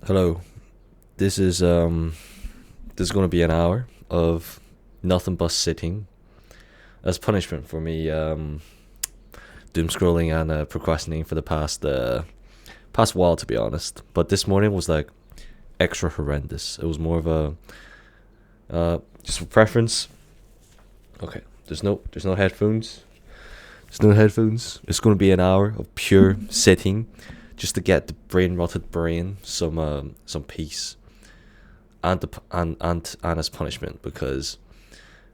Hello. This is gonna be an hour of nothing but sitting as punishment for me doom scrolling and procrastinating for the past while, to be honest. But this morning was like extra horrendous. It was more of a just a preference. Okay. There's no headphones. There's no headphones. It's gonna be an hour of pure sitting just to get the brain rotted brain some peace and as punishment because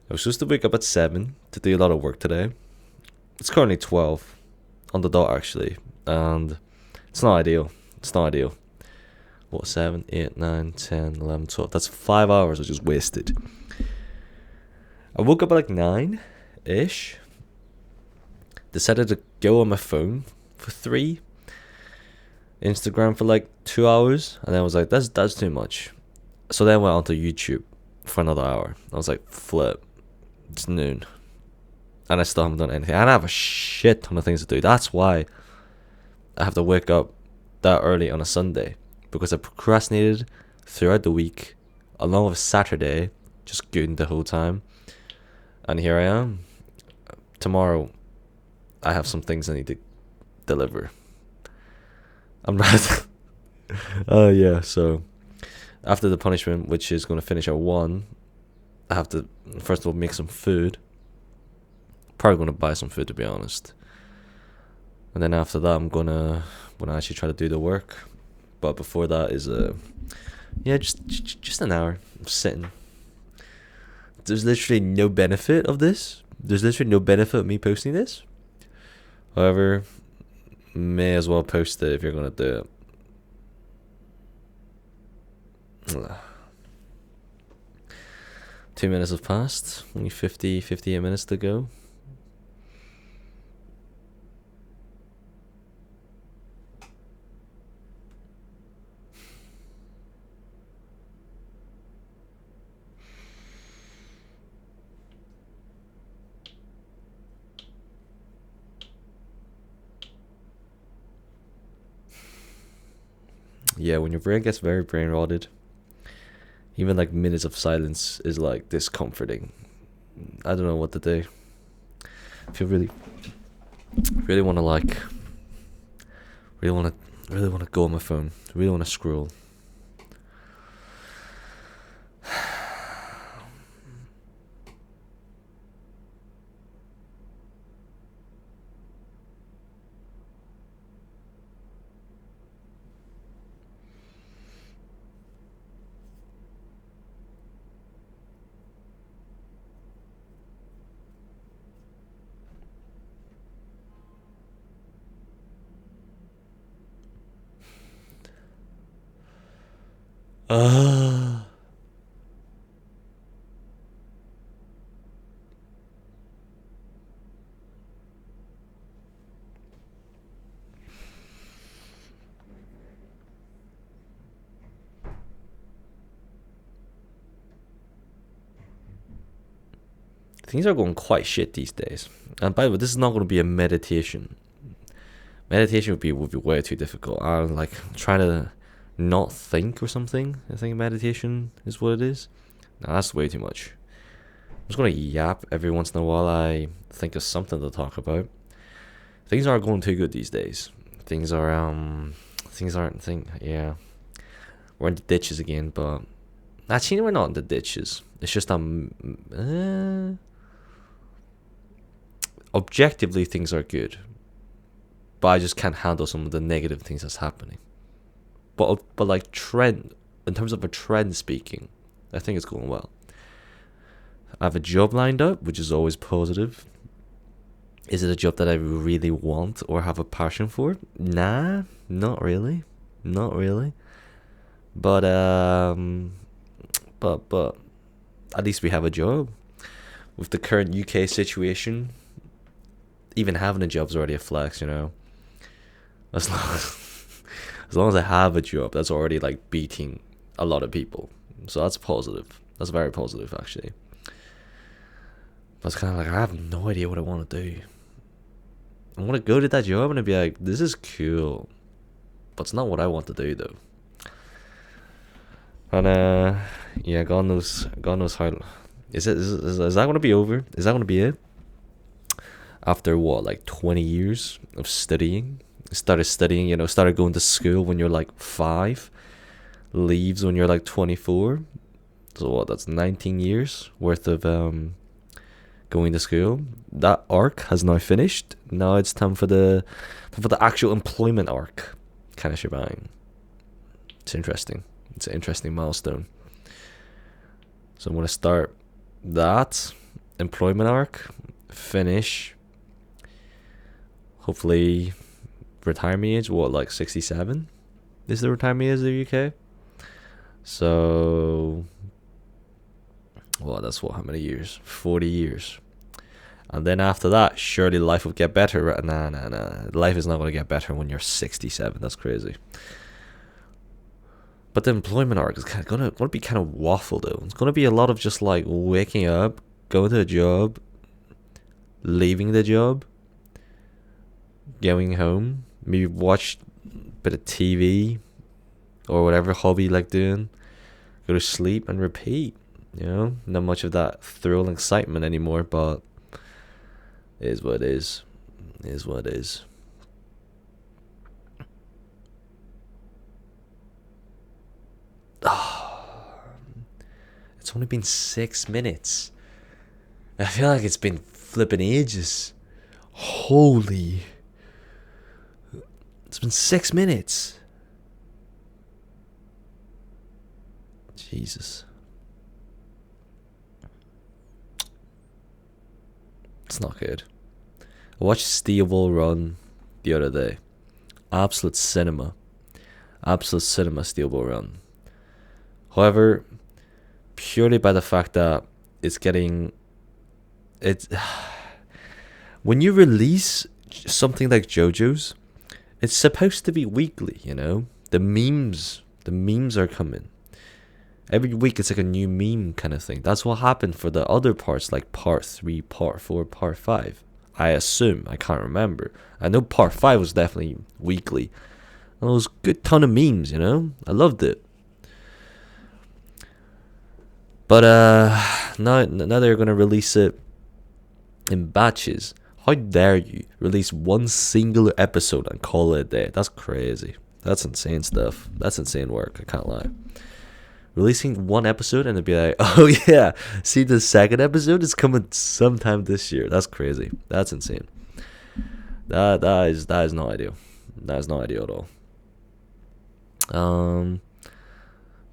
I was supposed to wake up at 7 to do a lot of work today. It's currently 12 on the dot actually, and it's not ideal. It's not ideal. What, 7, 8, 9, 10, 11, 12? That's 5 hours I just wasted. I woke up at like 9 ish. Decided to go on my phone for 3. Instagram for like 2 hours, and then I was like, that's too much. So then I went onto YouTube for another hour. I was like, flip, it's noon, and I still haven't done anything. And I have a shit ton of things to do. That's why I have to wake up that early on a Sunday, because I procrastinated throughout the week, along with Saturday, just gooning the whole time. And here I am. Tomorrow, I have some things I need to deliver. I'm not. Yeah. So after the punishment, which is going to finish at 1, I have to first of all make some food. Probably going to buy some food, to be honest. And then after that, I'm gonna actually try to do the work. But before that is just an hour of sitting. There's literally no benefit of this. There's literally no benefit of me posting this. However, may as well post it if you're gonna do it. 2 minutes have passed. Only 58 minutes to go. Yeah, when your brain gets very brain rotted, even like minutes of silence is like discomforting. I don't know what to do. If you really want to really want to go on my phone, really want to scroll. Uh, Things are going quite shit these days. And by the way, this is not going to be a meditation. Meditation would be way too difficult. I'm like trying to not think or something. I think meditation is what it is. No, that's way too much. I'm just gonna yap every once in a while. I think of something to talk about. Things aren't going too good these days. Things aren't yeah. We're in the ditches again, but actually we're not in the ditches. It's just objectively things are good, but I just can't handle some of the negative things that's happening. But like trend, in terms of a trend speaking, I think it's going well. I have a job lined up, which is always positive. Is it a job that I really want or have a passion for? Nah, not really, not really. But but at least we have a job. With the current UK situation, even having a job's already a flex, you know. As long as long as I have a job, that's already like beating a lot of people. So that's positive. That's very positive, actually. But it's kind of like I have no idea what I want to do. I want to go to that job and be like, this is cool, but it's not what I want to do though. And yeah, God knows how. Is that gonna be over? Is that gonna be it? After what, like 20 years of studying? Started studying, started going to school when you're like 5, leaves when you're like 24. So what? That's 19 years worth of going to school. That arc has now finished. Now it's time for the actual employment arc, kind of shebang. It's interesting. It's an interesting milestone. So I'm gonna start that employment arc, finish. Hopefully, retirement age. What, like 67? Is the retirement age in the UK? So, well, that's what? How many years? 40 years. And then after that, surely life will get better. Nah. Life is not going to get better when you're 67. That's crazy. But the employment arc is going to be kind of waffle, though. It's going to be a lot of just like waking up, going to a job, leaving the job, going home, maybe watch a bit of TV or whatever hobby you like doing, go to sleep and repeat. Not much of that thrill and excitement anymore, but it is what it is. It is what it is. It's only been 6 minutes. I feel like it's been flipping ages. Holy. It's been 6 minutes. Jesus. It's not good. I watched Steel Ball Run the other day. Absolute cinema. Steel Ball Run. However, purely by the fact that it's when you release something like JoJo's, it's supposed to be weekly, The memes are coming. Every week it's like a new meme kind of thing. That's what happened for the other parts, like part 3, part 4, part 5. I assume. I can't remember. I know part 5 was definitely weekly. And it was a good ton of memes, I loved it. But now they're going to release it in batches. How dare you release one single episode and call it a day? That's crazy. That's insane stuff. That's insane work. I can't lie. Releasing one episode and it'd be like, oh yeah, see, the second episode is coming sometime this year. That's crazy. That's insane. That is not ideal. That is not ideal at all.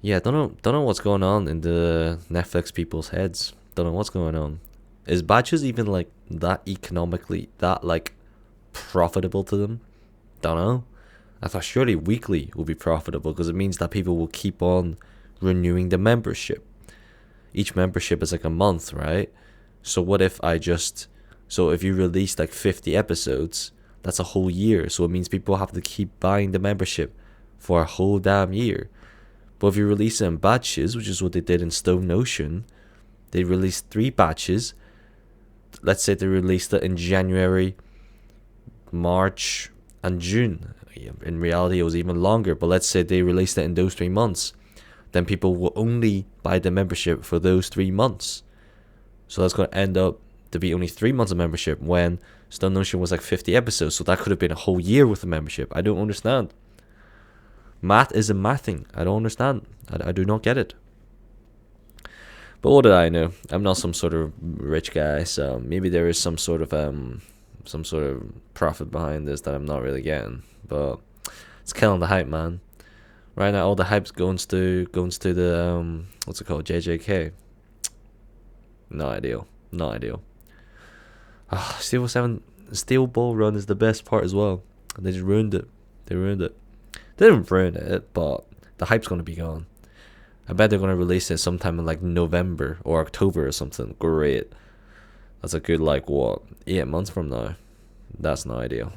Yeah, don't know what's going on in the Netflix people's heads. Don't know what's going on. Is batches even like that economically, that like profitable to them? Don't know. I thought surely weekly will be profitable because it means that people will keep on renewing the membership. Each membership is like a month, right? So what if if you release like 50 episodes, that's a whole year. So it means people have to keep buying the membership for a whole damn year. But if you release it in batches, which is what they did in Stone Ocean, they released 3 batches. Let's say they released it in January, March, and June. In reality, it was even longer. But let's say they released it in those 3 months. Then people will only buy the membership for those 3 months. So that's going to end up to be only 3 months of membership when Stone Ocean was like 50 episodes. So that could have been a whole year with the membership. I don't understand. Math isn't mathing. I don't understand. I do not get it. But what did I know? I'm not some sort of rich guy, so maybe there is some sort of profit behind this that I'm not really getting. But it's killing the hype, man. Right now, all the hype's going to the what's it called, JJK. Not ideal. Steel Ball Run is the best part as well. They just ruined it. They didn't ruin it, but the hype's gonna be gone. I bet they're gonna release it sometime in like November or October or something. Great. That's a good 8 months from now. That's not ideal.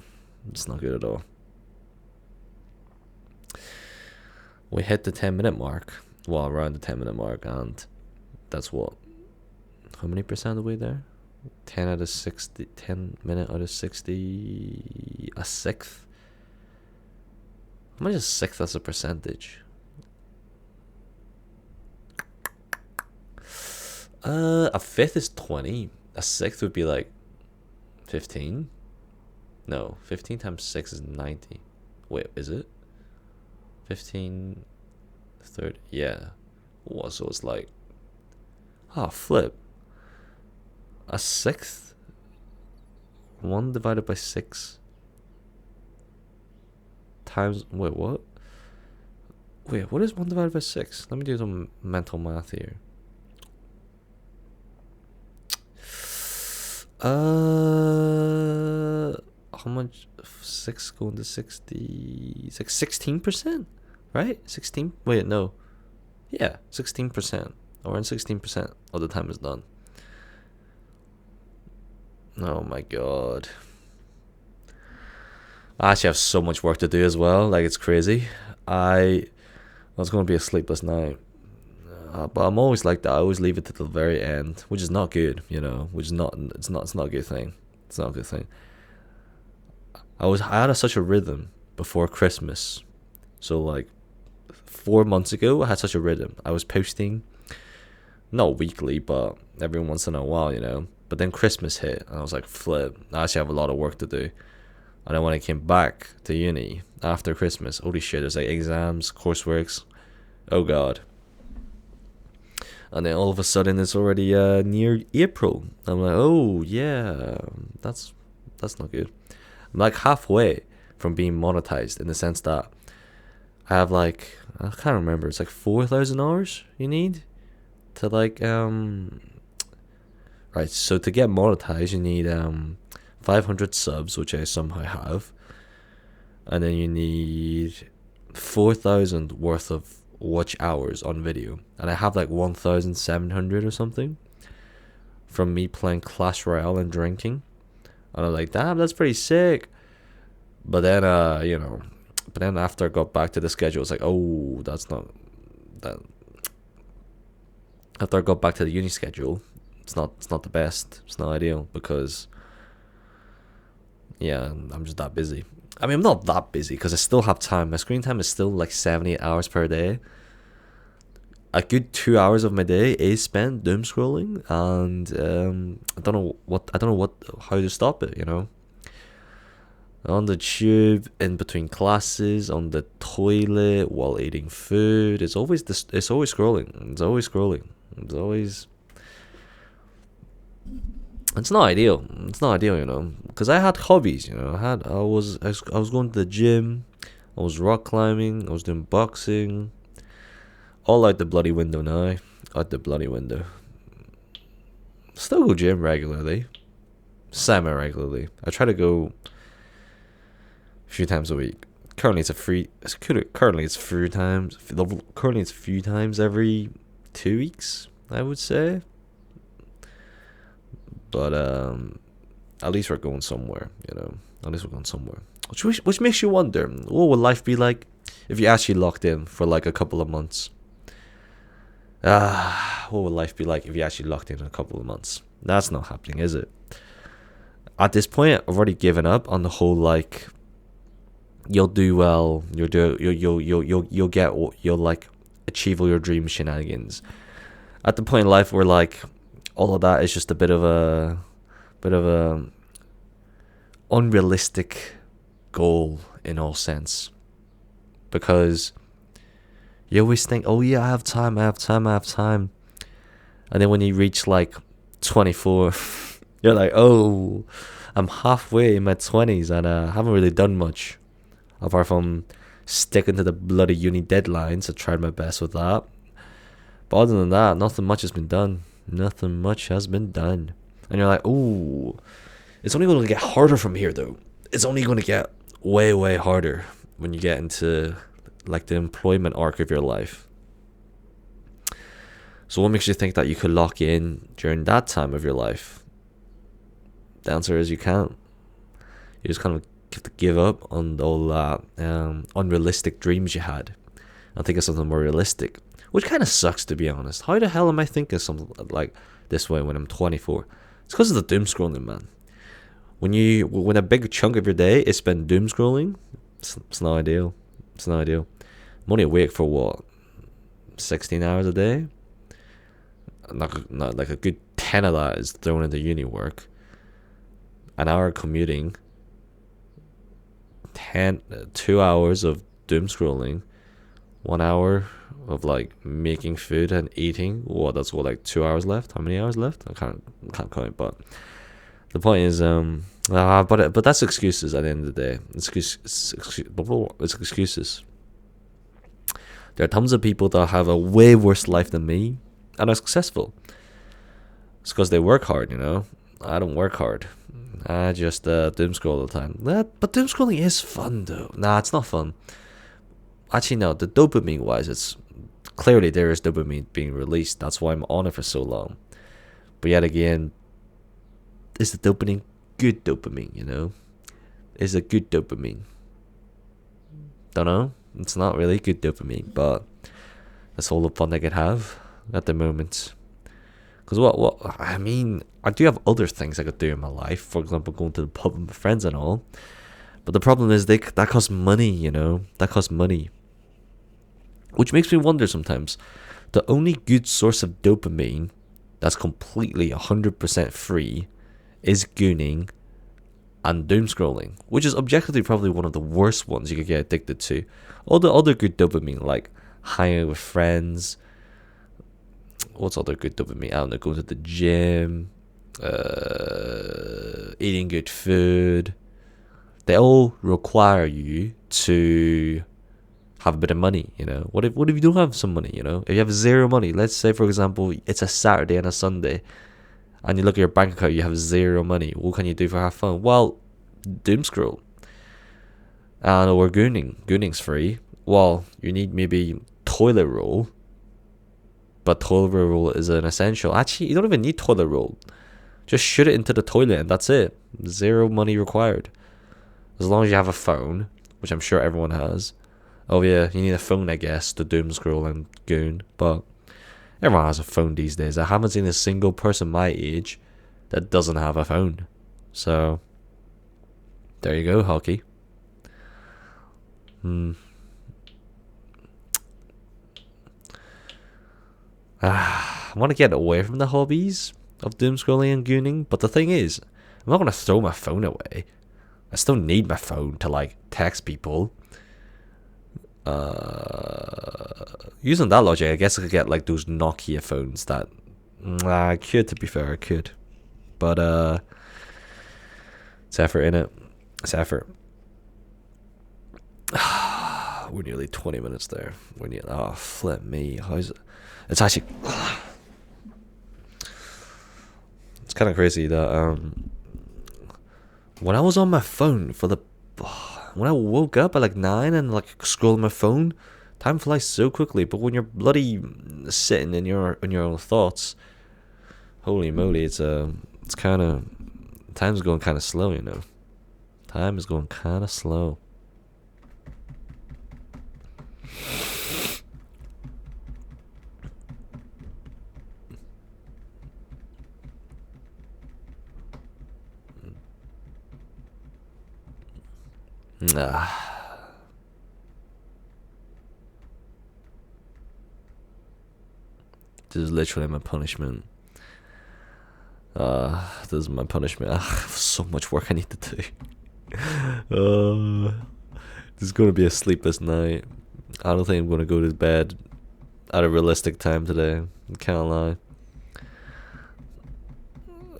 It's not good at all. We hit the 10-minute mark. Well, around the 10-minute mark, and that's what? How many percent are we there? 10 out of 60. 10 minute out of 60. A sixth. How much is sixth as a percentage? A fifth is 20. A sixth would be like 15. No, 15 times 6 is 90. Wait, is it? 15, 30. Yeah. Well, so it's like, flip. A sixth? 1 divided by 6 times. Wait, what? Wait, what is 1 divided by 6? Let me do some mental math here. How much? 6 going to 60. It's like 16%, right? 16. Wait, no. Yeah, 16%. Around 16% of the time is done. Oh my god. I actually have so much work to do as well. Like, it's crazy. It's going to be a sleepless night. But I'm always like that. I always leave it to the very end, which is not good, you know. Which is not. It's not a good thing. It's not a good thing. I had such a rhythm before Christmas. So like 4 months ago, I had such a rhythm. I was posting, not weekly, but every once in a while, you know. But then Christmas hit, and I was like, flip. I actually have a lot of work to do. And then when I came back to uni after Christmas, holy shit, there's like exams, courseworks. Oh god. And then all of a sudden it's already near April. I'm like, oh yeah, that's not good. I'm like halfway from being monetized in the sense that I have like, I can't remember, it's like 4,000 hours you need to like right, so to get monetized you need 500 subs, which I somehow have, and then you need 4,000 worth of watch hours on video, and I have like 1,700 or something from me playing Clash Royale and drinking, and I'm like, damn, that's pretty sick. But then but then after I got back to the schedule, it's like, oh, that's not that. After I got back to the uni schedule, it's not the best. It's not ideal because yeah, I'm just that busy. I mean, I'm not that busy because I still have time. My screen time is still like 78 hours per day. A good 2 hours of my day is spent doom scrolling, and I don't know how to stop it. You know, on the tube, in between classes, on the toilet, while eating food. It's always scrolling. It's always scrolling. It's always. It's not ideal. It's not ideal, you know, because I had hobbies. You know, I was going to the gym. I was rock climbing. I was doing boxing. All out the bloody window now. Out the bloody window. Still go gym regularly. Semi-regularly. I try to go a few times a week. Currently it's a few times every 2 weeks, I would say. But at least we're going somewhere, you know. At least we're going somewhere. Which makes you wonder, what would life be like if you actually locked in for like a couple of months? What would life be like if you actually locked in a couple of months? That's not happening, is it? At this point, I've already given up on the whole like, you'll do well, you'll like achieve all your dream shenanigans. At the point in life where like all of that is just a bit of a unrealistic goal in all sense, because you always think, oh yeah, I have time, and then when you reach like 24, you're like, oh, I'm halfway in my 20s and I haven't really done much apart from sticking to the bloody uni deadlines. I tried my best with that, but other than that, nothing much has been done. And you're like, oh, it's only going to get harder from here though. It's only going to get way harder when you get into like the employment arc of your life. So what makes you think that you could lock in during that time of your life? The answer is you can't. You just kind of have to give up on all that unrealistic dreams you had and think of something more realistic, which kind of sucks, to be honest. How the hell am I thinking something like this way when I'm 24? It's because of the doom scrolling, man. When a big chunk of your day is spent doom scrolling, it's not ideal. It's not ideal. I'm only awake for what, 16 hours a day? not like a good 10 of that is thrown into uni work, an hour commuting, 2 hours of doom scrolling, 1 hour of like making food and eating. That's what, like 2 hours left? How many hours left? I can't count. But the point is, but that's excuses at the end of the day. It's excuses. There are tons of people that have a way worse life than me and are successful. It's because they work hard, you know. I don't work hard. I just doom scroll all the time. But doom scrolling is fun though. Nah, it's not fun. Actually, no. The dopamine wise, it's clearly there is dopamine being released. That's why I'm on it for so long. But yet again, is the dopamine good dopamine? You know, is it good dopamine? Don't know. It's not really good dopamine, but that's all the fun I could have at the moment. Because what I mean, I do have other things I could do in my life. For example, going to the pub with my friends and all. But the problem is that costs money, you know. That costs money. Which makes me wonder sometimes. The only good source of dopamine that's completely 100% free is gooning and doom scrolling, which is objectively probably one of the worst ones you could get addicted to. All the other good dopamine, like hanging out with friends. What's other good dopamine? I don't know, going to the gym, eating good food. They all require you to have a bit of money, you know. What if you don't have some money, you know? If you have zero money, let's say for example it's a Saturday and a Sunday, and you look at your bank account, you have zero money. What can you do for have fun? Well, doom scroll. Or gooning. Gooning's free. Well, you need maybe toilet roll, but toilet roll is an essential. Actually, you don't even need toilet roll. Just shoot it into the toilet and that's it. Zero money required. As long as you have a phone, which I'm sure everyone has. Oh yeah, you need a phone, I guess, to doom scroll and goon, but everyone has a phone these days. I haven't seen a single person my age that doesn't have a phone. So, there you go, hockey. I want to get away from the hobbies of doom scrolling and gooning, but the thing is, I'm not going to throw my phone away. I still need my phone to like text people. Using that logic, I guess I could get like those Nokia phones that I could, to be fair, I could. But it's effort in it. It's effort. We're nearly 20 minutes there. Flip me. How's it? It's actually it's kind of crazy that when I was on my phone when I woke up at like 9 and like scrolling my phone, time flies so quickly. But when you're bloody sitting in your own thoughts, holy moly, it's kind of, time's going kind of slow, you know. Time is going kind of slow. This is literally my punishment. This is my punishment. I have so much work I need to do. This is going to be a sleepless night. I don't think I'm going to go to bed at a realistic time today. I can't lie.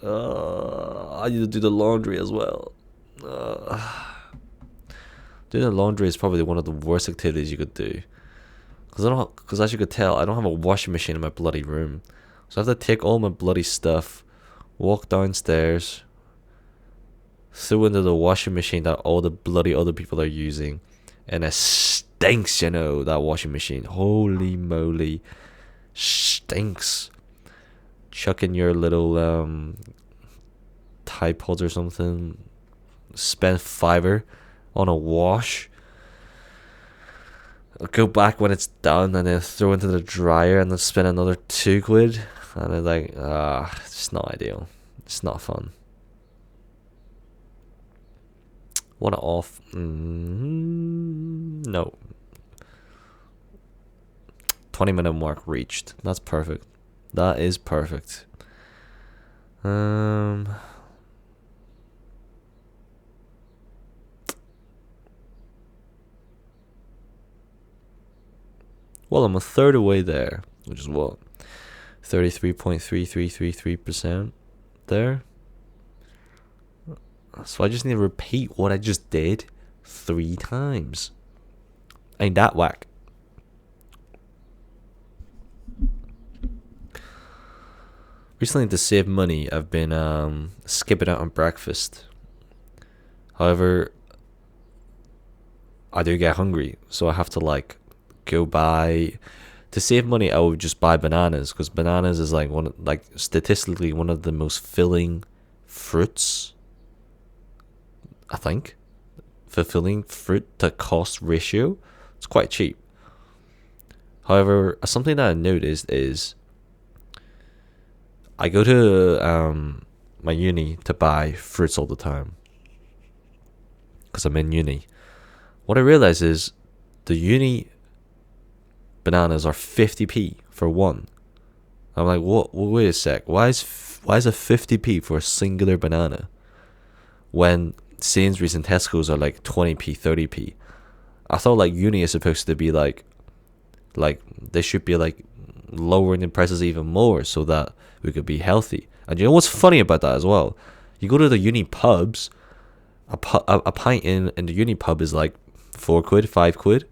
I need to do the laundry as well. Doing the laundry is probably one of the worst activities you could do. Because as you could tell, I don't have a washing machine in my bloody room. So I have to take all my bloody stuff, walk downstairs, throw into the washing machine that all the bloody other people are using. And it stinks, you know, that washing machine. Holy moly. Stinks. Chuck in your little Tide Pods or something. Spend $5 on a wash. I'll go back when it's done and then throw into the dryer and then spend another £2. And it's like, it's not ideal. It's not fun. Want to off? No. 20-minute mark reached. That's perfect. That is perfect. Well, I'm a third away there, which is what? 33.3333% there. So I just need to repeat what I just did 3 times. Ain't that whack? Recently, to save money, I've been skipping out on breakfast. However, I do get hungry, so I have to like go buy. To save money, I would just buy bananas, because bananas is like statistically one of the most filling fruits. I think fulfilling fruit to cost ratio. It's quite cheap. However, something that I noticed is I go to my uni to buy fruits all the time because I'm in uni. What I realize is the uni bananas are 50p for one. I'm like, what? Wait a sec. Why is a 50p for a singular banana when Sainsbury's and Tesco's are like 20p, 30p? I thought like uni is supposed to be like they should be like lowering the prices even more so that we could be healthy. And you know what's funny about that as well? You go to the uni pubs, a pint in the uni pub is like 4 quid, 5 quid.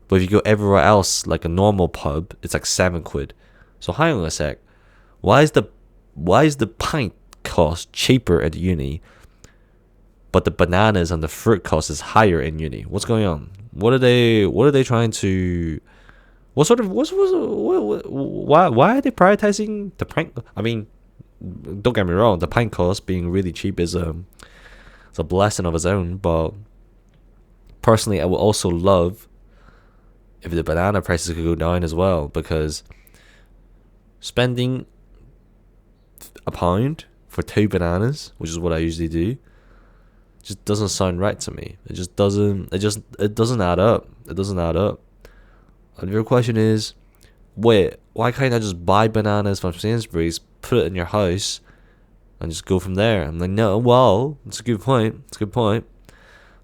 But if you go everywhere else, like a normal pub, it's like 7 quid. So hang on a sec. Why is the pint cost cheaper at uni, but the bananas and the fruit cost is higher in uni? What's going on? What are they trying to? Why are they prioritizing the pint? I mean, don't get me wrong, the pint cost being really cheap is it's a blessing of its own. But personally, I would also love if the banana prices could go down as well, because spending £1 for 2 bananas, which is what I usually do, just doesn't sound right to me. It doesn't add up. It doesn't add up. And your question is, wait, why can't I just buy bananas from Sainsbury's, put it in your house, and just go from there? I'm like, no, well, it's a good point. It's a good point.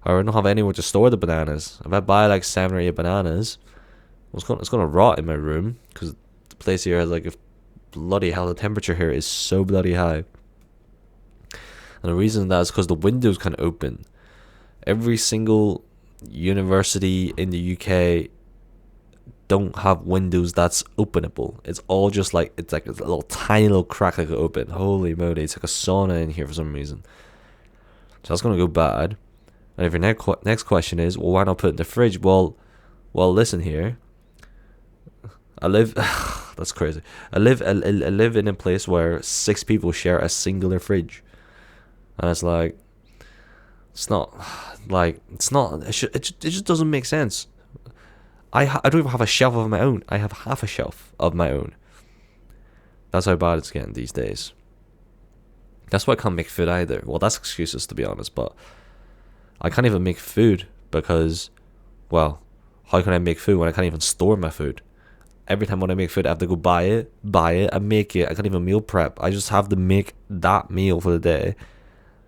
Or I don't have anywhere to store the bananas. If I buy like 7 or 8 bananas, it's gonna rot in my room, because the place here has like a bloody hell. The temperature here is so bloody high. And the reason that is because the windows can open. Every single university in the UK don't have windows that's openable. It's all just like, it's like a little tiny little crack that could open. Holy moly, it's like a sauna in here for some reason. So that's gonna go bad. And if your next question is, well, why not put it in the fridge? Well, listen here. I live that's crazy. I live in a place where 6 people share a singular fridge, and it's like, it just doesn't make sense. I don't even have a shelf of my own. I have half a shelf of my own. That's how bad it's getting these days. That's why I can't make food either. Well, that's excuses, to be honest, but I can't even make food because, well, how can I make food when I can't even store my food? Every time when I make food, I have to go buy it, and make it. I can't even meal prep. I just have to make that meal for the day,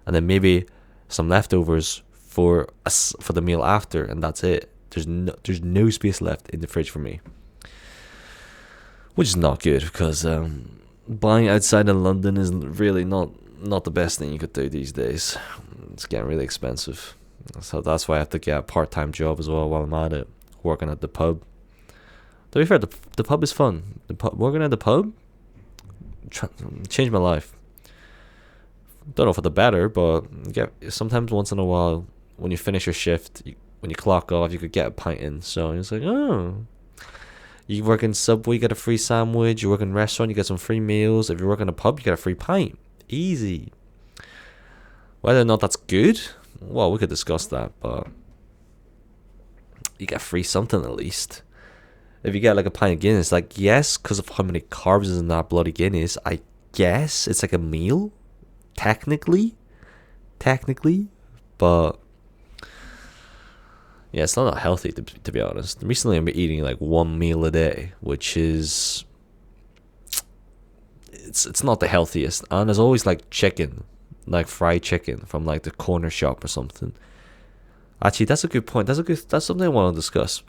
and then maybe some leftovers for the meal after, and that's it. There's no space left in the fridge for me, which is not good, because buying outside in London is really not the best thing you could do these days. It's getting really expensive, so that's why I have to get a part-time job as well while I'm at it, working at the pub. To be fair, the pub is fun. Working at the pub changed my life. Don't know for the better, but sometimes once in a while, when you finish your shift, when you clock off, you could get a pint in. So it's like, oh, you work in Subway, you get a free sandwich. You work in a restaurant, you get some free meals. If you work in a pub, you get a free pint. Easy. Whether or not that's good, well, we could discuss that, but you get free something at least. If you get like a pint of Guinness, like, yes, because of how many carbs is in that bloody Guinness, I guess it's like a meal, technically, but yeah, it's not healthy to be honest. Recently, I've been eating like 1 meal a day, which is it's not the healthiest, and there's always like chicken, like fried chicken from like the corner shop or something. Actually, that's a good point. That's something I want to discuss.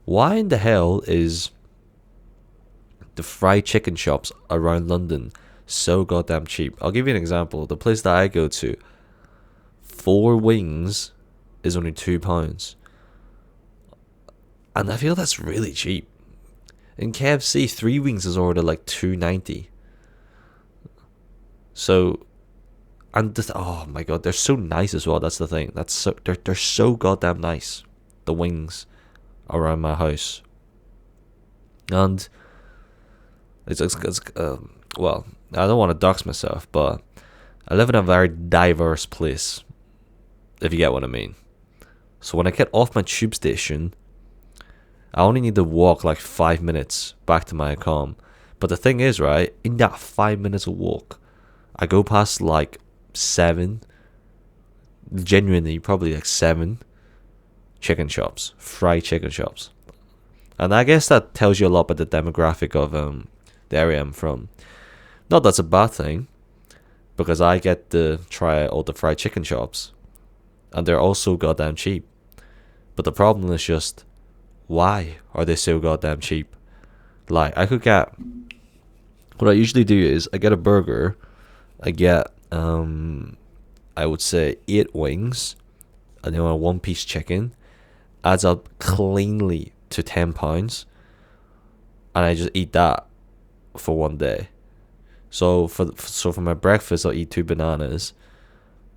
Why in the hell is the fried chicken shops around London so goddamn cheap? I'll give you an example. The place that I go to, 4 wings is only £2, and I feel that's really cheap. In KFC, 3 wings is already like £2.90. So, and oh my god, they're so nice as well. That's the thing. They're so goddamn nice. The wings around my house, and it's well, I don't want to dox myself, but I live in a very diverse place, if you get what I mean. So when I get off my tube station, I only need to walk like 5 minutes back to my accom. But the thing is, right, in that 5 minutes of walk, I go past like 7, genuinely probably like 7 chicken shops, fried chicken shops. And I guess that tells you a lot about the demographic of the area I'm from. Not that's a bad thing, because I get to try all the fried chicken shops, and they're also goddamn cheap. But the problem is just, why are they so goddamn cheap? Like, I could get, what I usually do is I get a burger, I get I would say 8 wings, and then a 1-piece chicken, adds up cleanly to £10, and I just eat that for one day. So for my breakfast, I'll eat 2 bananas,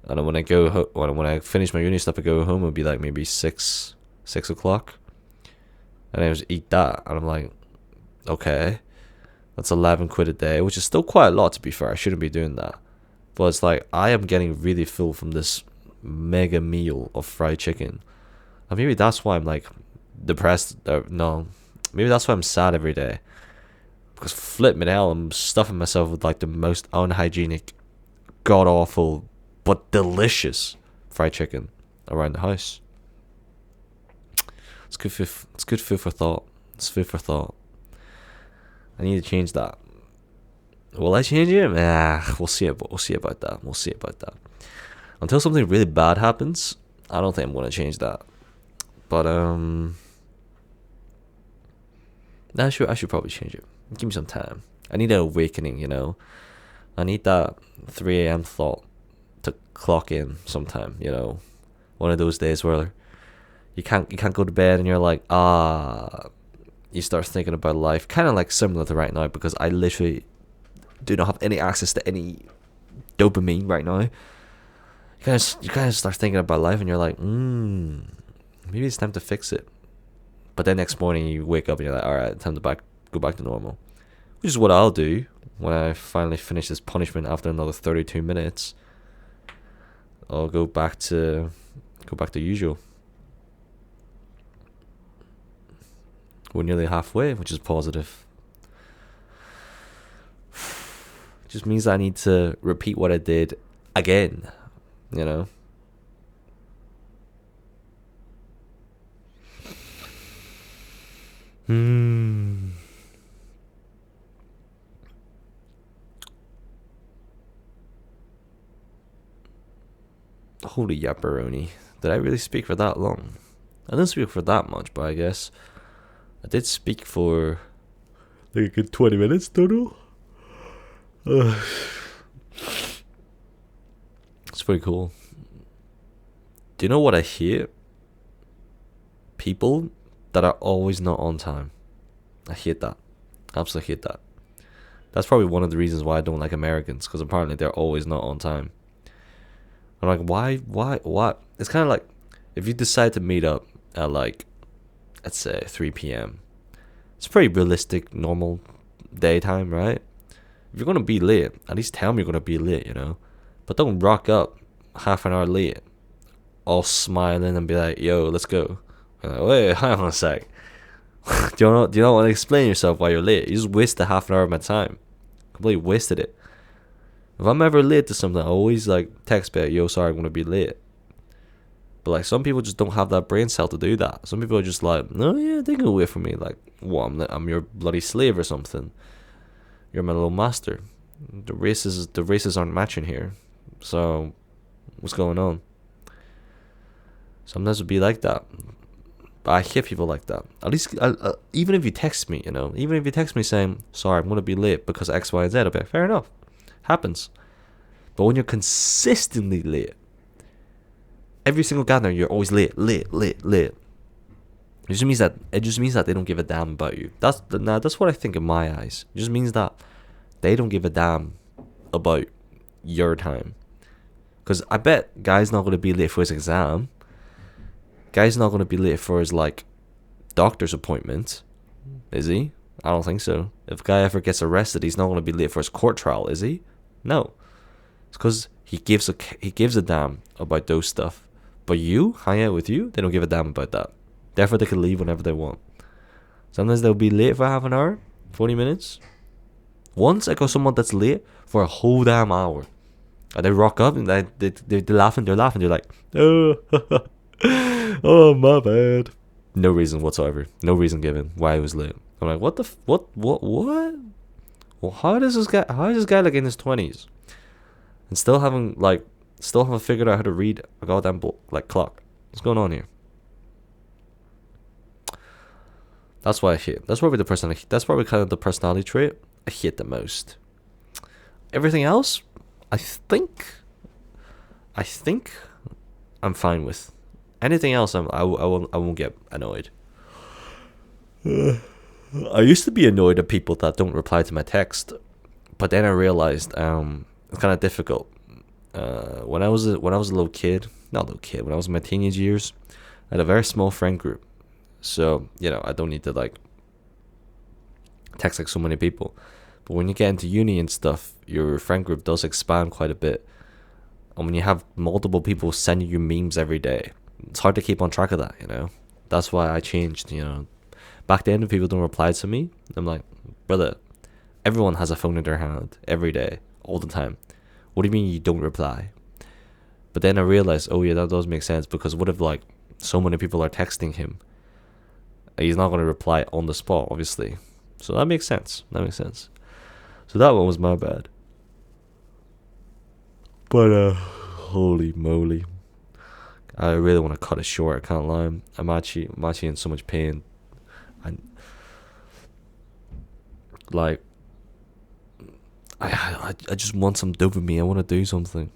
and then when I finish my uni stuff, I go home. It'll be like maybe 6 o'clock, and I just eat that, and I'm like, okay, that's 11 quid a day, which is still quite a lot, to be fair. I shouldn't be doing that, but it's like I am getting really full from this mega meal of fried chicken, and maybe that's why I'm like depressed. No, maybe that's why I'm sad every day, because flip me hell, I'm stuffing myself with like the most unhygienic, god awful but delicious fried chicken around the house. It's good food for thought. It's food for thought. I need to change that. Will I change it? We'll see about that. We'll see about that. Until something really bad happens, I don't think I'm gonna change that. But I should probably change it. Give me some time. I need an awakening, you know. I need that 3 a.m. thought to clock in sometime, you know. One of those days where you can't go to bed and you're like, you start thinking about life, kind of like similar to right now, because I literally do not have any access to any dopamine right now. You kind of start thinking about life and you're like, maybe it's time to fix it. But then next morning you wake up and you're like, all right, time to go back to normal, which is what I'll do when I finally finish this punishment after another 32 minutes. I'll go back to usual. We're nearly halfway, which is positive. Just means I need to repeat what I did again, you know. Holy yapperoni. Did I really speak for that long? I didn't speak for that much, but I guess I did speak for like a good 20 minutes total. It's pretty cool. Do you know what I hate? People that are always not on time. I hate that. Absolutely hate that. That's probably one of the reasons why I don't like Americans, because apparently they're always not on time. I'm like, why? It's kind of like, if you decide to meet up at like, let's say 3 p.m. It's pretty realistic, normal daytime, right? If you're going to be late, at least tell me you're going to be late, you know? But don't rock up half an hour late, all smiling and be like, yo, let's go. I'm like, wait, hang on a sec. do you not want to explain yourself why you're late? You just wasted half an hour of my time. Completely wasted it. If I'm ever late to something, I always like text back, yo, sorry, I'm going to be late. But like, some people just don't have that brain cell to do that. Some people are just like, no, yeah, they can wait for me. Like, what, I'm your bloody slave or something. You're my little master. The races aren't matching here. So what's going on? Sometimes it'd be like that. But I hate people like that. At least, even if you text me, even if you text me saying, sorry, I'm going to be late because of X, Y, and Z, I'll be like, fair enough. Happens. But when you're consistently late, every single gathering, you're always late. It just means that they don't give a damn about you. That's what I think in my eyes. It just means that they don't give a damn about your time. Because I bet guy's not going to be late for his exam. Guy's not going to be late for his, doctor's appointment. Is he? I don't think so. If a guy ever gets arrested, he's not going to be late for his court trial, is he? No. It's because he gives a damn about those stuff. But you, hang out with you, they don't give a damn about that. Therefore, they can leave whenever they want. Sometimes they'll be late for half an hour, 40 minutes. Once I got someone that's late for a whole damn hour. And they rock up and they're laughing. They're like, oh, oh, my bad. No reason whatsoever. No reason given why he was late. I'm like, what? Well, how is this guy like in his 20s and still haven't figured out how to read a goddamn clock? What's going on here? That's why I hate. That's probably kind of the personality trait I hate the most. Everything else, I think I'm fine with. Anything else, I won't get annoyed. I used to be annoyed at people that don't reply to my text, but then I realized it's kind of difficult. When I was a little kid, when I was in my teenage years, I had a very small friend group. So, I don't need to text so many people. But when you get into uni and stuff, your friend group does expand quite a bit. And when you have multiple people sending you memes every day, it's hard to keep on track of that, That's why I changed, Back then, if people don't reply to me, I'm like, brother, everyone has a phone in their hand every day, all the time. What do you mean you don't reply? But then I realized, oh yeah, that does make sense, because what if so many people are texting him? He's not going to reply on the spot, obviously. So that makes sense. So that one was my bad. But holy moly, I really want to cut it short. I can't lie. I'm actually in so much pain. I just want some dopamine. I want to do something,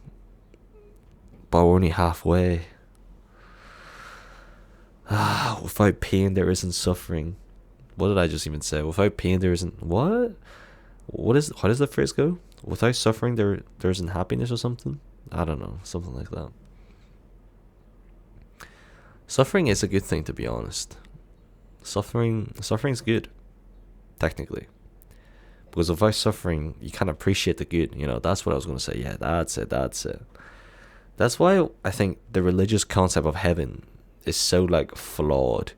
but we're only halfway. Without pain, there isn't suffering. What did I just even say? Without pain, there isn't what? How does the phrase go? Without suffering, there isn't happiness or something. I don't know, something like that. Suffering is a good thing, to be honest. Suffering's good, technically, because without suffering, you can't appreciate the good. That's what I was gonna say. Yeah, that's it. That's why I think the religious concept of heaven is so flawed.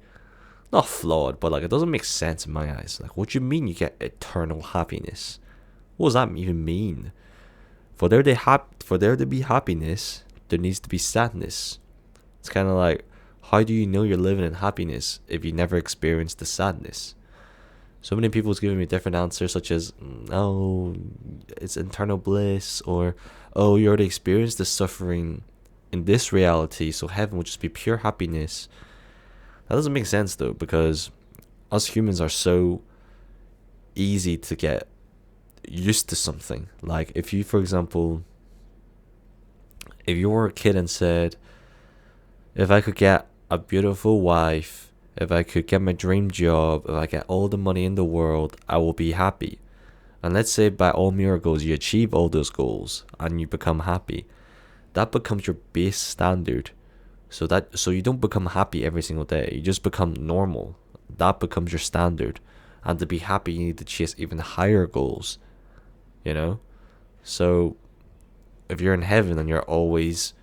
Not flawed, but it doesn't make sense in my eyes. What do you mean you get eternal happiness? What does that even mean? For there to be happiness, there needs to be sadness. It's kind of how do you know you're living in happiness if you never experienced the sadness? So many people's giving me different answers, such as, oh, it's internal bliss, or, oh, you already experienced the suffering in this reality, so heaven would just be pure happiness. That doesn't make sense, though, because us humans are so easy to get used to something. If you, for example, if you were a kid and said, if I could get a beautiful wife, if I could get my dream job, if I get all the money in the world, I will be happy. And let's say by all miracles you achieve all those goals and you become happy. That becomes your base standard. So you don't become happy every single day. You just become normal. That becomes your standard. And to be happy, you need to chase even higher goals. So if you're in heaven and you're always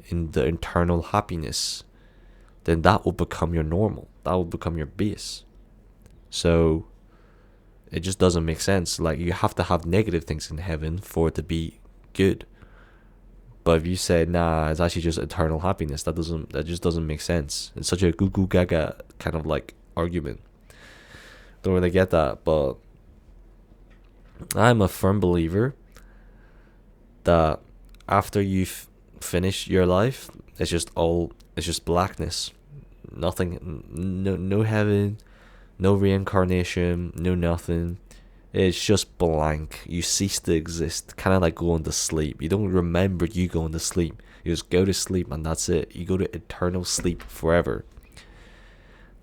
in the internal happiness, then that will become your normal. That will become your base. So it just doesn't make sense. You have to have negative things in heaven for it to be good. But if you say, nah, it's actually just eternal happiness, that just doesn't make sense. It's such a goo goo gaga kind of argument. Don't really get that, but I'm a firm believer that after you've finished your life, it's just blackness. Nothing, no heaven, no reincarnation, no nothing. It's just blank. You cease to exist, kind of like going to sleep. You don't remember you going to sleep. You just go to sleep and that's it. You go to eternal sleep forever.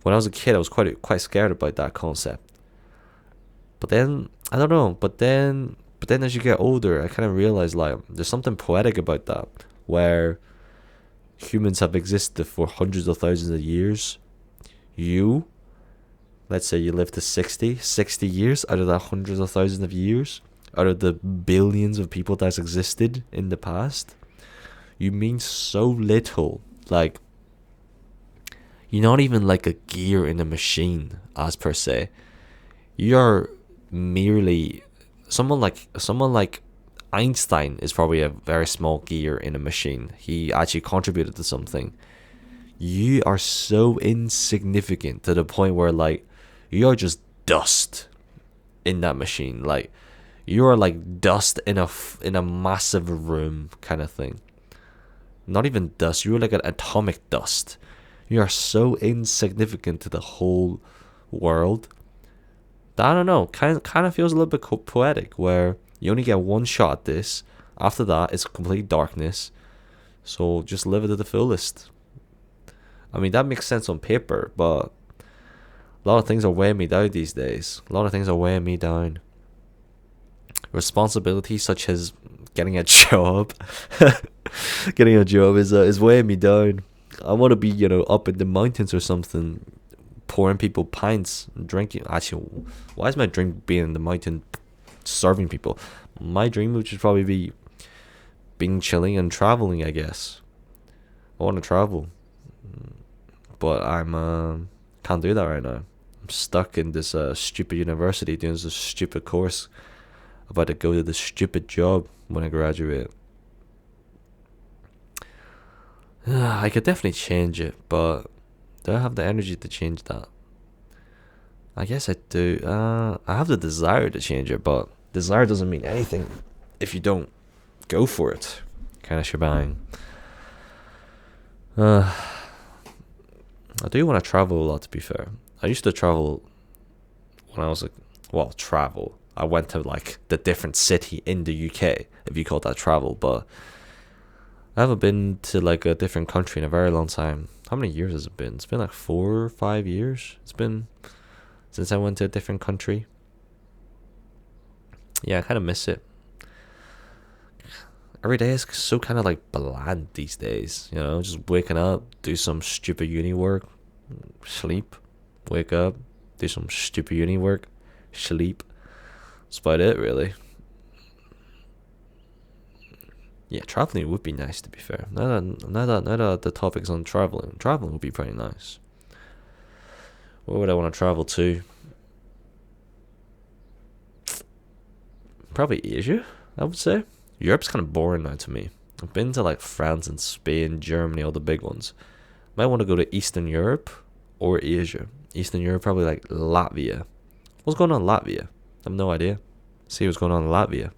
When I was a kid, I was quite scared about that concept. But then I don't know. But then as you get older, I kind of realized like there's something poetic about that, where humans have existed for hundreds of thousands of years. You, let's say you live to 60 years out of that hundreds of thousands of years, out of the billions of people that's existed in the past, you mean so little. Like, you're not even like a gear in a machine, as per se. You're merely someone like Einstein is probably a very small gear in a machine. He actually contributed to something. You are so insignificant to the point where like you are just dust in that machine. Like you are like dust in a massive room kind of thing. Not even dust. You're like an atomic dust. You are so insignificant to the whole world. That, I don't know, kind of feels a little bit poetic, where you only get one shot at this. After that, it's complete darkness. So just live it to the fullest. I mean, that makes sense on paper, but a lot of things are weighing me down these days. A lot of things are weighing me down. Responsibilities such as getting a job. Getting a job is weighing me down. I want to be, up in the mountains or something, pouring people pints, drinking. Actually, why is my dream being in the mountain, serving people? My dream would just probably be being chilling and traveling, I guess. I want to travel, but I'm can't do that right now. I'm stuck in this stupid university doing this stupid course. About to go to this stupid job when I graduate. I could definitely change it, but do I have the energy to change that? I guess I do. I have the desire to change it, but desire doesn't mean anything if you don't go for it. Kind of shebang. I do want to travel a lot, to be fair. I used to travel when I was travel. I went to like the different city in the UK, if you call that travel, but I haven't been to like a different country in a very long time. How many years has it been? It's been like 4 or 5 years. It's been since I went to a different country. Yeah, I kind of miss it. Every day is so kind of like bland these days. Just waking up, do some stupid uni work, sleep, wake up, do some stupid uni work, sleep. That's about it, really. Yeah, traveling would be nice, to be fair. Now that the topic's on traveling would be pretty nice. Where would I want to travel to? Probably Asia, I would say. Europe's kind of boring now to me. I've been to like France and Spain, Germany, all the big ones. Might want to go to Eastern Europe or Asia. Eastern Europe, probably like Latvia. What's going on in Latvia? I have no idea. See what's going on in Latvia.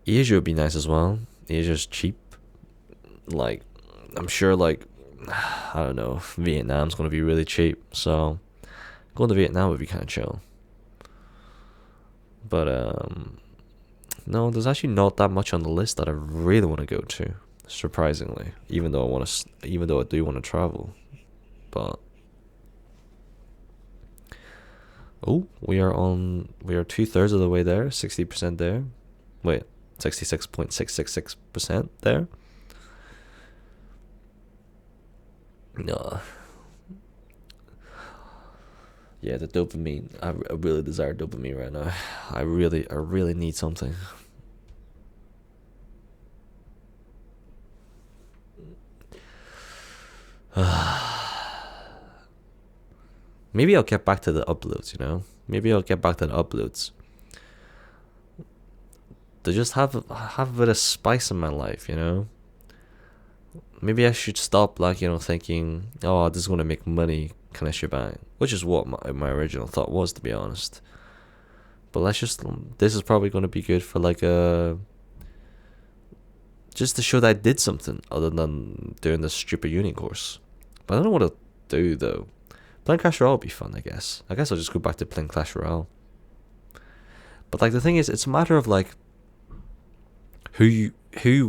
Asia would be nice as well. Asia's cheap. Like, I'm sure, like, I don't know, Vietnam's going to be really cheap. So, going to Vietnam would be kind of chill. But, no, there's actually not that much on the list that I really want to go to. Surprisingly. Even though I do want to travel. But, we are 2/3 of the way there. 60% there. Wait. 66.666% there. No. Yeah, the dopamine. I really desire dopamine right now. I really need something. Maybe I'll get back to the uploads, Maybe I'll get back to the uploads. To just have a bit of spice in my life, Maybe I should stop, like, thinking, oh, this is going to make money kind of shebang. Which is what my original thought was, to be honest. But let's just, this is probably going to be good for like just to show that I did something other than doing this stupid uni course. But I don't know what to do though. Playing Clash Royale would be fun, I guess. I guess I'll just go back to playing Clash Royale. But like the thing is, it's a matter of like who do you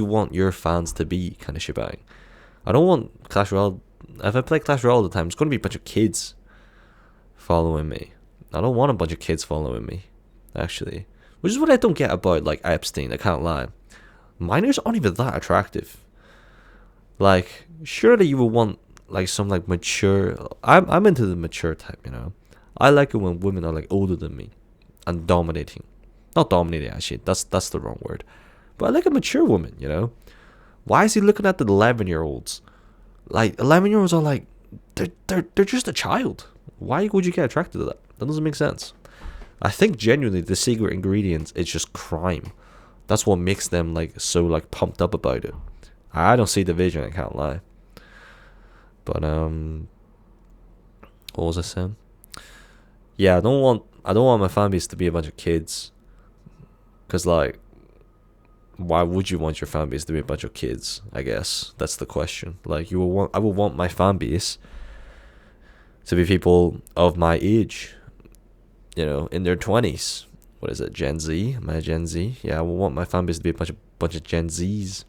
want your fans to be, kind of shebang. I don't want Clash Royale. If I play Clash Royale all the time, it's going to be a bunch of kids following me. I don't want a bunch of kids following me, actually. Which is what I don't get about like Epstein, I can't lie. Minors aren't even that attractive. Like, surely you would want like some like mature. I'm into the mature type, you know. I like it when women are like older than me and dominating. Not dominating, actually. That's the wrong word. But I like a mature woman, you know. Why is he looking at the 11-year-olds? Like 11-year-olds are like they're just a child. Why would you get attracted to that? That doesn't make sense. I think genuinely the secret ingredient is just crime. That's what makes them like so like pumped up about it. I don't see the vision, I can't lie. But what was I saying? Yeah, I don't want my fan base to be a bunch of kids. Cause like, why would you want your fan base to be a bunch of kids? I guess that's the question. Like, I would want my fan base to be people of my age, you know, in their 20s. What is it, Gen Z? Am I Gen Z? Yeah, I would want my fan base to be a bunch of Gen Zs,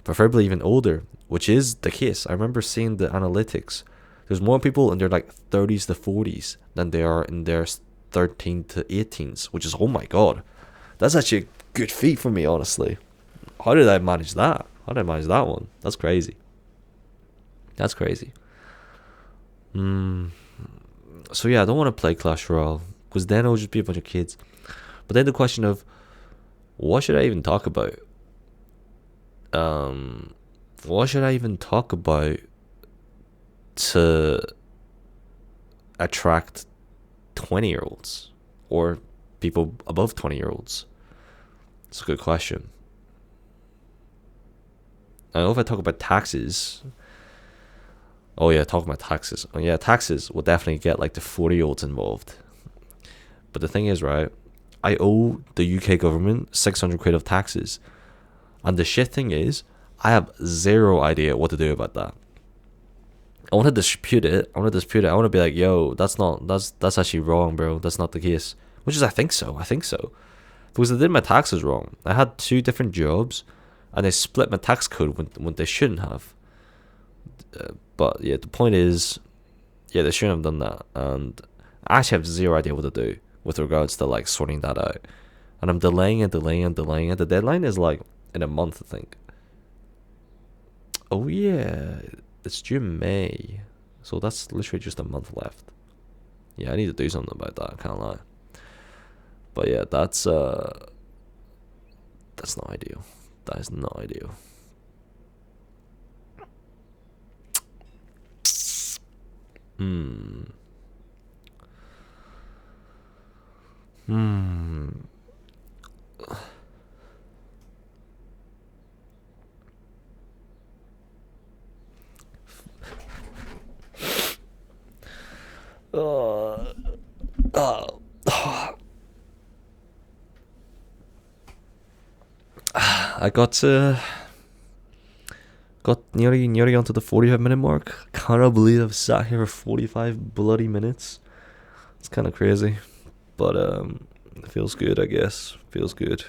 preferably even older, which is the case. I remember seeing the analytics. There's more people in their like 30s to 40s than there are in their 13 to 18s, which is, oh my god, that's actually a good feat for me, honestly. How did I manage that? How did I manage that one? That's crazy. That's crazy. So yeah, I don't want to play Clash Royale because then it'll just be a bunch of kids. But then the question of what should I even talk about? What should I even talk about to attract 20-year-olds or people above 20-year-olds? It's a good question. I know if I talk about taxes. Oh yeah, talking about taxes. Oh yeah, taxes will definitely get like the 40-year-olds involved. But the thing is, right, I owe the UK government 600 quid of taxes. And the shit thing is, I have zero idea what to do about that. I want to dispute it. I want to be like, yo, that's actually wrong, bro. That's not the case. Which is, I think so. Because I did my taxes wrong. I had 2 different jobs, and they split my tax code when they shouldn't have. But yeah, the point is, yeah, they shouldn't have done that. And I actually have zero idea what to do with regards to like sorting that out. And I'm delaying it. The deadline is like in a month, I think. Oh yeah, it's due May, so that's literally just a month left. Yeah, I need to do something about that, I can't lie. But yeah, that's not ideal. That is not ideal. I got nearly onto the 45-minute mark. Can't believe I've sat here for 45 bloody minutes. It's kind of crazy, but it feels good, I guess. Feels good.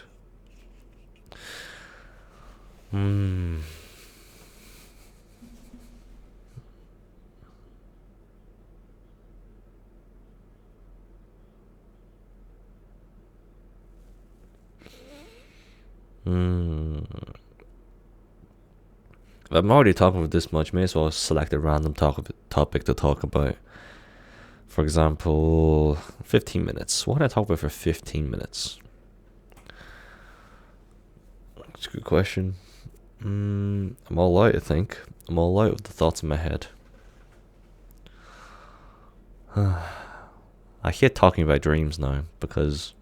I'm already talking for this much. May as well select a random topic to talk about. For example, 15 minutes. What can I talk about for 15 minutes? That's a good question. I'm all out, I think. I'm all out with the thoughts in my head. I hate talking about dreams now, because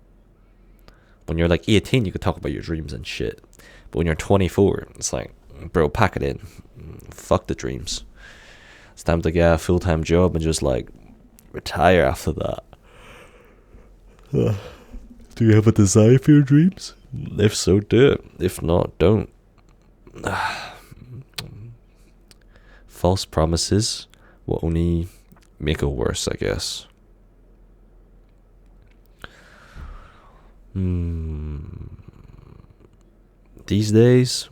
when you're like 18, you can talk about your dreams and shit. But when you're 24, it's like, bro, pack it in. Fuck the dreams. It's time to get a full-time job and just like retire after that. Do you have a desire for your dreams? If so, do it. If not, don't. False promises will only make it worse, I guess. These days,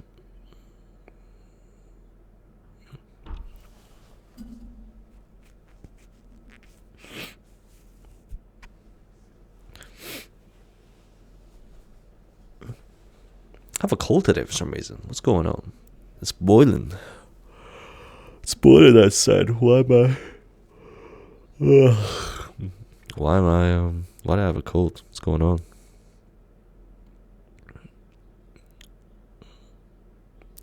I have a cold today for some reason. What's going on? It's boiling. It's boiling outside. Why am I? Why do I have a cold? What's going on?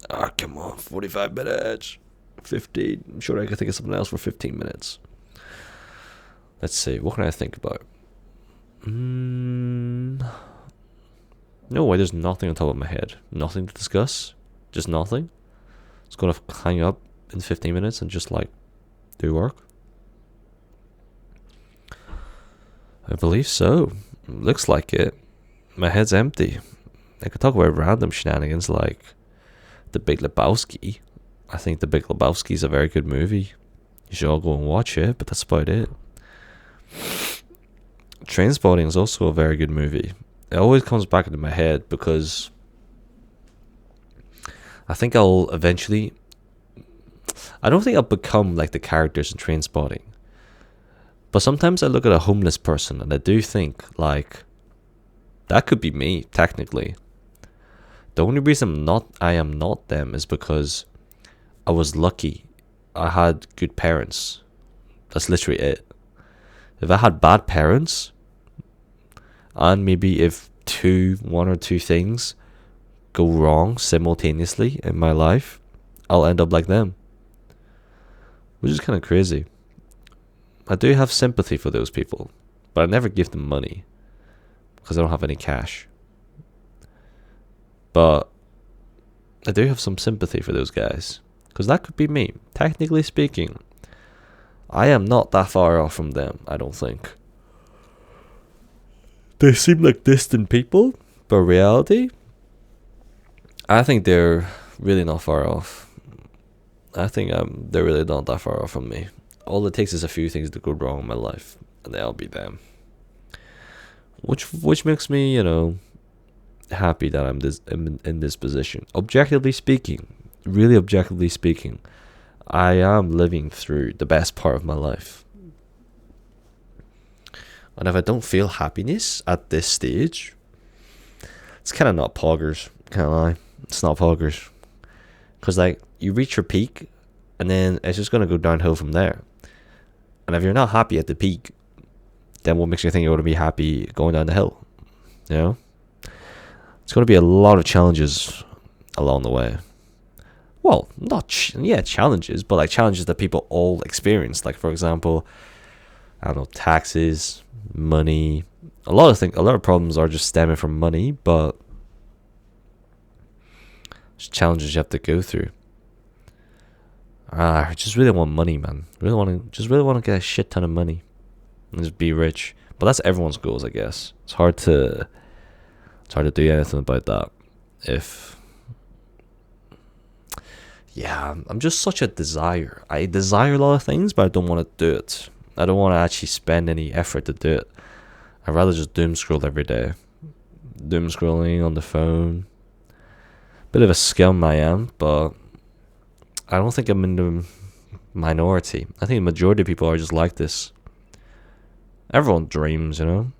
Ah, come on. 45 minutes. 15. I'm sure I can think of something else for 15 minutes. Let's see. What can I think about? No way, there's nothing on top of my head. Nothing to discuss. Just nothing. It's gonna hang up in 15 minutes and just like do work. I believe so. Looks like it. My head's empty. I could talk about random shenanigans like The Big Lebowski. I think The Big Lebowski is a very good movie. You should all go and watch it, but that's about it. Trainspotting is also a very good movie. It always comes back into my head because I think I'll eventually... I don't think I'll become like the characters in Trainspotting. But sometimes I look at a homeless person and I do think, like, that could be me, technically. The only reason I am not them is because I was lucky. I had good parents. That's literally it. If I had bad parents, and maybe if one or two things go wrong simultaneously in my life, I'll end up like them. Which is kind of crazy. I do have sympathy for those people, but I never give them money because I don't have any cash. But I do have some sympathy for those guys because that could be me. Technically speaking, I am not that far off from them, I don't think. They seem like distant people, but reality, I think they're really not far off. I think they're really not that far off from me. All it takes is a few things to go wrong in my life, and then I'll be them. Which makes me, happy that I'm in this position. Objectively speaking, really objectively speaking, I am living through the best part of my life. And if I don't feel happiness at this stage, it's kind of not poggers, can't lie. It's not poggers. Because, like, you reach your peak, and then it's just going to go downhill from there. And if you're not happy at the peak, then what makes you think you're going to be happy going down the hill? You know? It's going to be a lot of challenges along the way. Well, challenges, but like challenges that people all experience. Like, for example, I don't know, taxes, money. A lot of problems are just stemming from money, but it's challenges you have to go through. I just really want money, man. Really want to get a shit ton of money and just be rich. But that's everyone's goals, I guess. It's hard to do anything about that. I'm just such a desire. I desire a lot of things, but I don't want to do it. I don't want to actually spend any effort to do it. I'd rather just doom scroll every day. Doom scrolling on the phone. Bit of a scum I am, but I don't think I'm in the minority. I think the majority of people are just like this. Everyone dreams, The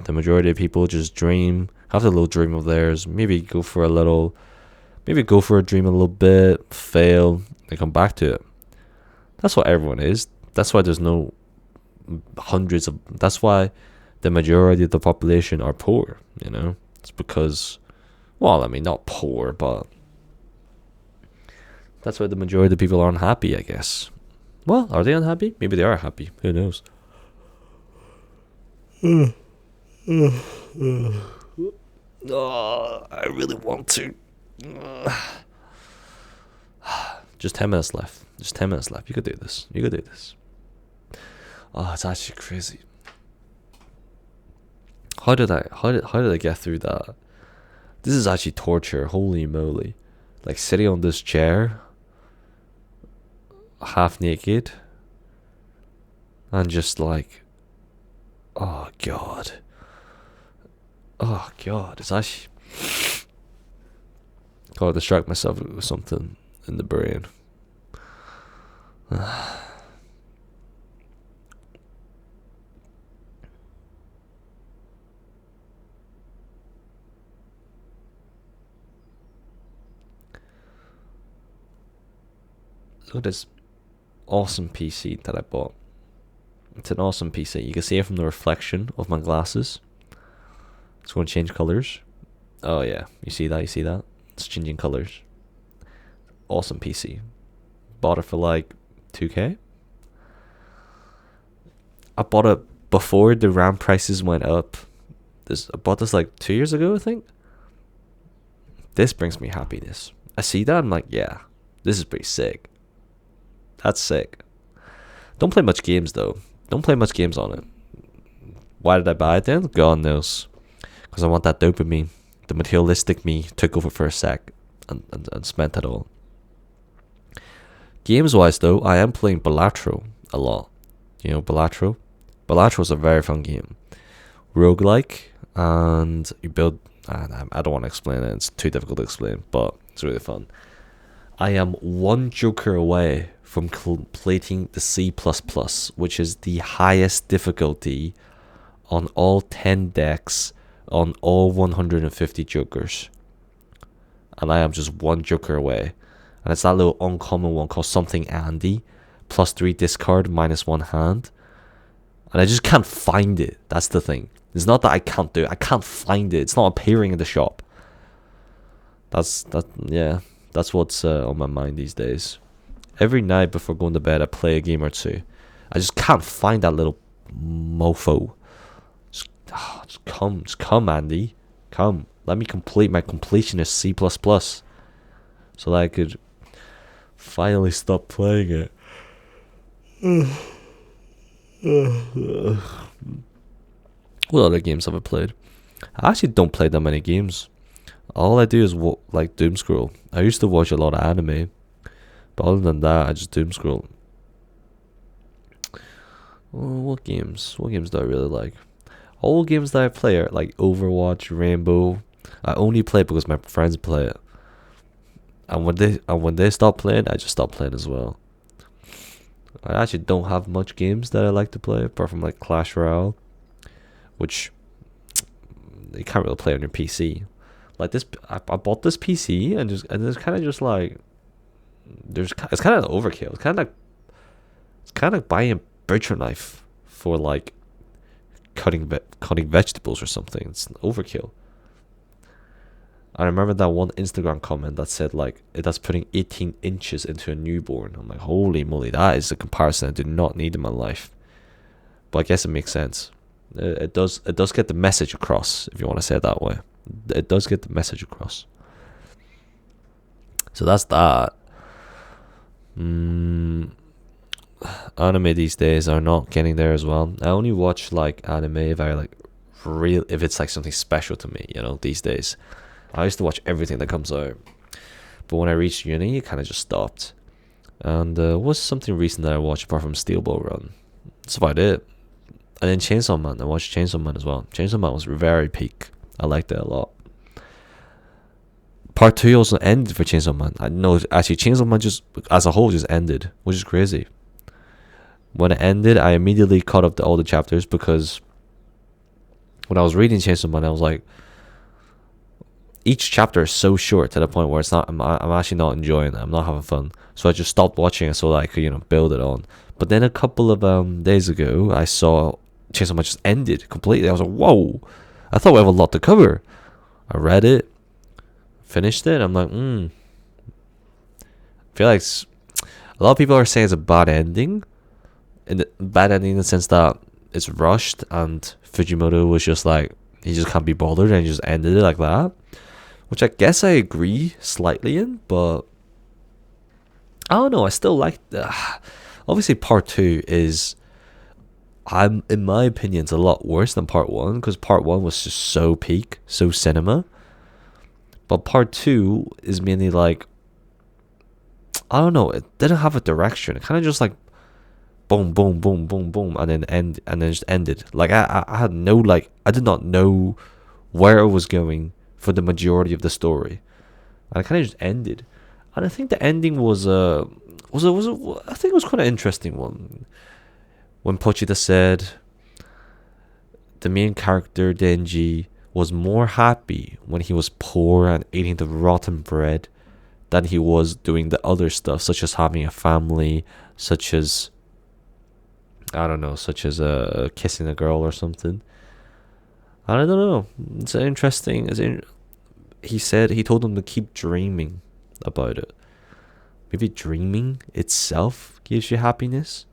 majority of people just dream, have a little dream of theirs, maybe go for a dream a little bit, fail, and come back to it. That's what everyone is. That's why there's no that's why the majority of the population are poor, It's because, not poor, but that's why the majority of people are unhappy, I guess. Well, are they unhappy? Maybe they are happy. Who knows? I really want to. Just 10 minutes left. You could do this. Oh, it's actually crazy. How did I get through that? This is actually torture. Holy moly! Like sitting on this chair, half naked, and just like, oh god, oh god. It's actually. Gotta distract myself with something in the brain. Look at this awesome PC that I bought. It's an awesome PC. You can see it from the reflection of my glasses. It's going to change colors. Oh yeah, you see that? You see that? It's changing colors. Awesome PC. Bought it for like 2K. I bought it before the RAM prices went up. I bought this like 2 years ago, I think. This brings me happiness. I see that, I'm like, yeah, this is pretty sick. That's sick. Don't play much games though. Don't play much games on it. Why did I buy it then? God knows. Because I want that dopamine. The materialistic me took over for a sec and spent it all. Games wise though, I am playing Balatro a lot. You know Balatro? Balatro is a very fun game. Roguelike, and you build. I don't want to explain it, it's too difficult to explain, but it's really fun. I am one joker away from completing the C++, which is the highest difficulty on all 10 decks on all 150 jokers. And I am just one joker away. And it's that little uncommon one called Something Andy. +3 discard, -1 hand. And I just can't find it. That's the thing. It's not that I can't do it. I can't find it. It's not appearing in the shop. That's what's on my mind these days. Every night before going to bed, I play a game or two. I just can't find that little mofo. Just come, Andy. Come. Let me complete my completionist C++. So that I could finally stop playing it. What other games have I played? I actually don't play that many games. All I do is like doom scroll. I used to watch a lot of anime, but other than that, I just doom scroll. What games? What games do I really like? All games that I play are like Overwatch, Rainbow. I only play it because my friends play it, and when they stop playing, I just stop playing as well. I actually don't have much games that I like to play apart from like Clash Royale, which you can't really play on your PC. Like this, I bought this PC and it's kind of just like it's kind of overkill. It's kind of like buying a butcher knife for like cutting vegetables or something. It's overkill. I remember that one Instagram comment that said like that's putting 18 inches into a newborn. I'm like, holy moly, that is a comparison I do not need in my life. But I guess it makes sense. It does get the message across, if you want to say it that way. It does get the message across. So that's that. Anime these days are not getting there as well. I only watch like anime if I like if it's like something special to me, these days. I used to watch everything that comes out, but when I reached uni, it kind of just stopped. And what's something recent that I watched apart from Steel Ball Run? That's about it. And then Chainsaw Man, I watched Chainsaw Man as well. Chainsaw Man was very peak. I liked it a lot. Part 2 also ended for Chainsaw Man. I know, actually, Chainsaw Man just, as a whole, just ended, which is crazy. When it ended, I immediately caught up to all the chapters because when I was reading Chainsaw Man, I was like, each chapter is so short to the point where I'm actually not enjoying it. I'm not having fun. So I just stopped watching it so that I could, build it on. But then a couple of days ago, I saw Chainsaw Man just ended completely. I was like, whoa. I thought we have a lot to cover. I read it, finished it. I'm like, I feel like a lot of people are saying it's a bad ending. Bad ending in the sense that it's rushed and Fujimoto was just like, he just can't be bothered and he just ended it like that. Which I guess I agree slightly in, but I don't know. I still like obviously part 2 is in my opinion, it's a lot worse than part one, because part one was just so peak, so cinema. But part two is mainly like, I don't know, it didn't have a direction. It kind of just like boom, boom, boom, boom, boom, and then just ended. Like I had no, like, I did not know where it was going for the majority of the story, and it kind of just ended. And I think the ending was I think it was quite an interesting one. When Pochita said the main character Denji was more happy when he was poor and eating the rotten bread than he was doing the other stuff, such as having a family, such as, I don't know, such as kissing a girl or something. I don't know. It's interesting. He told him to keep dreaming about it. Maybe dreaming itself gives you happiness.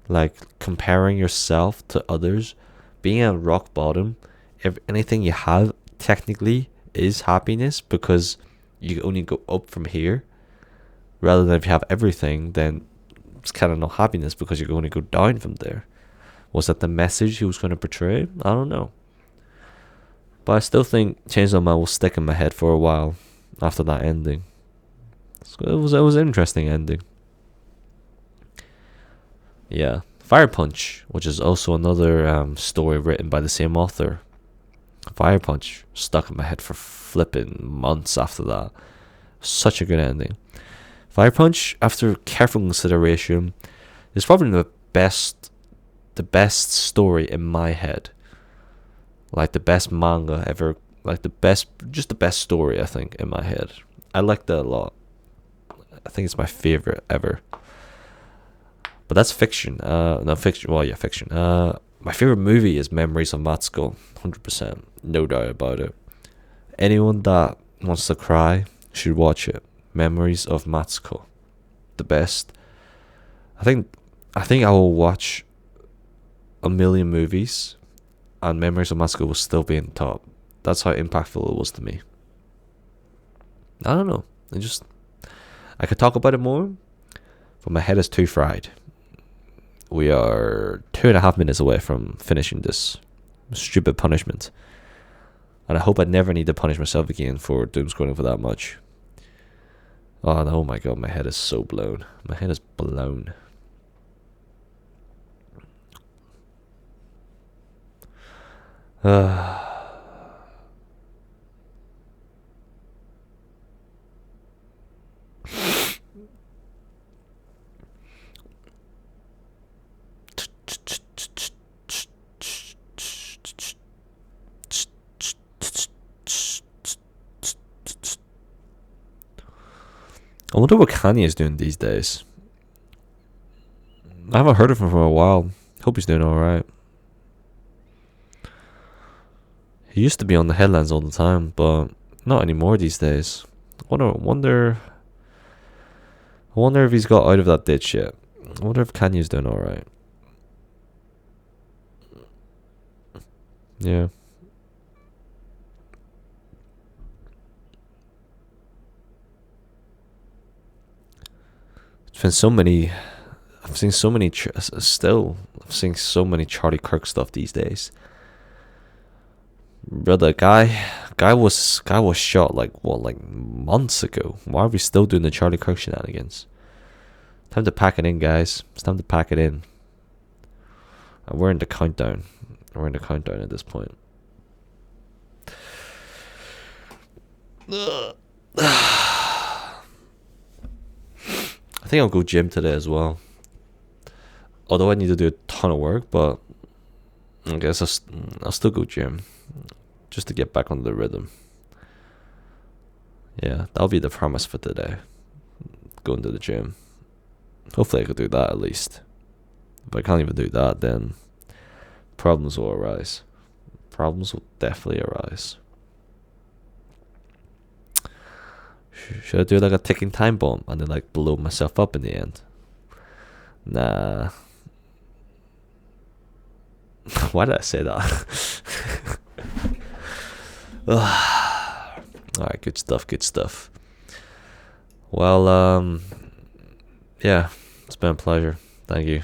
Like comparing yourself to others, being at rock bottom, if anything you have technically is happiness, because you only go up from here. Rather than if you have everything, then it's kind of no happiness because you're going to go down from there. Was that the message he was going to portray? I don't know. But I still think Chainsaw Man will stick in my head for a while after that ending. It was an interesting ending. Yeah. Fire Punch, which is also another story written by the same author. Fire Punch stuck in my head for flipping months after that. Such a good ending. Fire Punch, after careful consideration, is probably the best story in my head. Like the best manga ever, like the best story I think in my head. I like that a lot. I think it's my favorite ever. But that's fiction. No fiction. Well, yeah, fiction. My favorite movie is Memories of Matsuko. 100%, no doubt about it. Anyone that wants to cry should watch it. Memories of Matsuko, the best. I think I will watch a million movies, and Memories of Matsuko will still be in the top. That's how impactful it was to me. I don't know. I could talk about it more, but my head is too fried. We are 2.5 minutes away from finishing this stupid punishment. And I hope I never need to punish myself again for doom scrolling for that much. Oh my god, my head is so blown. My head is blown. I wonder what Kanye is doing these days. I haven't heard of him for a while. Hope he's doing alright. He used to be on the headlines all the time, but not anymore these days. I wonder if he's got out of that ditch yet. I wonder if Kanye's doing alright. Yeah. It's been so many. I've seen so many. I've seen so many Charlie Kirk stuff these days. Brother, guy was shot like months ago. Why are we still doing the Charlie Kirk shenanigans? Time to pack it in, guys. It's time to pack it in. And we're in the countdown. We're in the countdown at this point. I think I'll go gym today as well. Although I need to do a ton of work, but I guess I'll still go gym. Just to get back on the rhythm. Yeah, that'll be the promise for today. Going to the gym. Hopefully I could do that at least. If I can't even do that, then problems will arise. Problems will definitely arise. Should I do like a ticking time bomb and then like blow myself up in the end? Nah. Why did I say that? Alright, good stuff. Well, yeah, it's been a pleasure. Thank you.